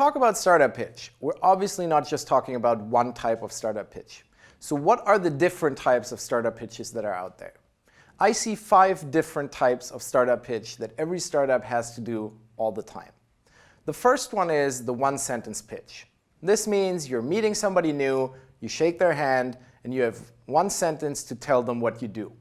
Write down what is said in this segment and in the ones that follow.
talk about startup pitch, we're obviously not just talking about one type of startup pitch. So what are the different types of startup pitches that are out there? I see 5 different types of startup pitch that every startup has to do all the time. The first one is the one-sentence pitch. This means you're meeting somebody new, you shake their hand, and you have one sentence to tell them what you do,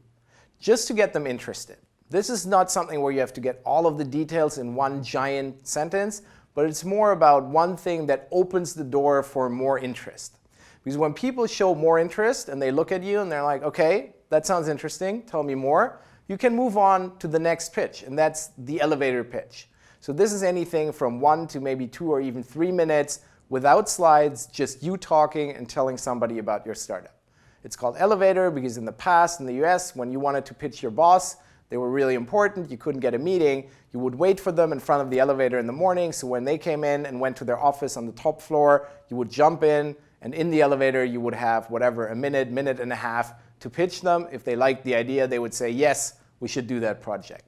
just to get them interested. This is not something where you have to get all of the details in one giant sentence, but it's more about one thing that opens the door for more interest. Because when people show more interest and they look at you and they're like, okay, that sounds interesting, tell me more, you can move on to the next pitch, and that's the elevator pitch. So this is anything from 1 to maybe 2 or even 3 minutes without slides, just you talking and telling somebody about your startup. It's called elevator because in the past in the US, when you wanted to pitch your boss, they were really important, you couldn't get a meeting, you would wait for them in front of the elevator in the morning, so when they came in and went to their office on the top floor, you would jump in, and in the elevator you would have whatever, a minute, minute and a half to pitch them. If they liked the idea, they would say, yes, we should do that project.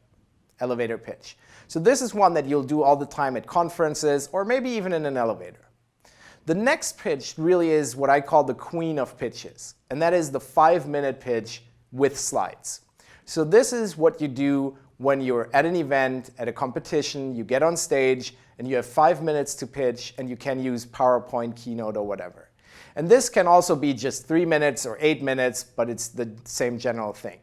Elevator pitch. So this is one that you'll do all the time at conferences or maybe even in an elevator. The next pitch really is what I call the queen of pitches, and that is the 5-minute pitch with slides. So this is what you do when you're at an event, at a competition, you get on stage, and you have 5 minutes to pitch, and you can use PowerPoint, Keynote, or whatever. And this can also be just 3 minutes or 8 minutes, but it's the same general thing.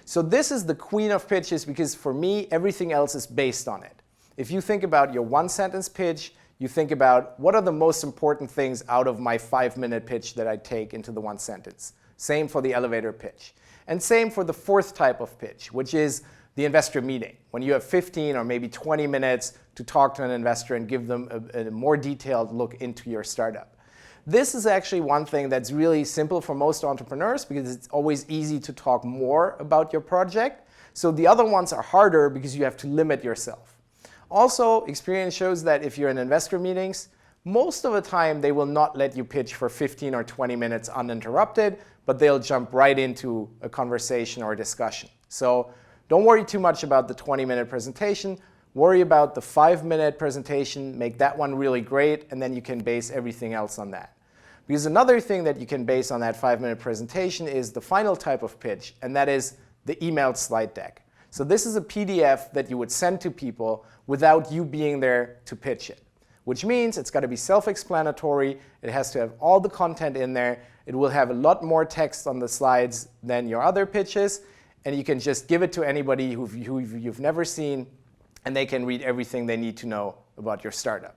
So this is the queen of pitches because for me, everything else is based on it. If you think about your one-sentence pitch, you think about what are the most important things out of my 5-minute pitch that I take into the one sentence. Same for the elevator pitch. And same for the 4th type of pitch, which is the investor meeting, when you have 15 or maybe 20 minutes to talk to an investor and give them a more detailed look into your startup. This is actually one thing that's really simple for most entrepreneurs because it's always easy to talk more about your project. So the other ones are harder because you have to limit yourself. Also, experience shows that if you're in investor meetings, most of the time they will not let you pitch for 15 or 20 minutes uninterrupted, but they'll jump right into a conversation or a discussion. So don't worry too much about the 20-minute presentation. Worry about the 5-minute presentation, make that one really great, and then you can base everything else on that. Because another thing that you can base on that 5-minute presentation is the final type of pitch, and that is the emailed slide deck. So this is a PDF that you would send to people without you being there to pitch it, which means it's got to be self-explanatory, it has to have all the content in there, it will have a lot more text on the slides than your other pitches, and you can just give it to anybody who you've never seen, and they can read everything they need to know about your startup.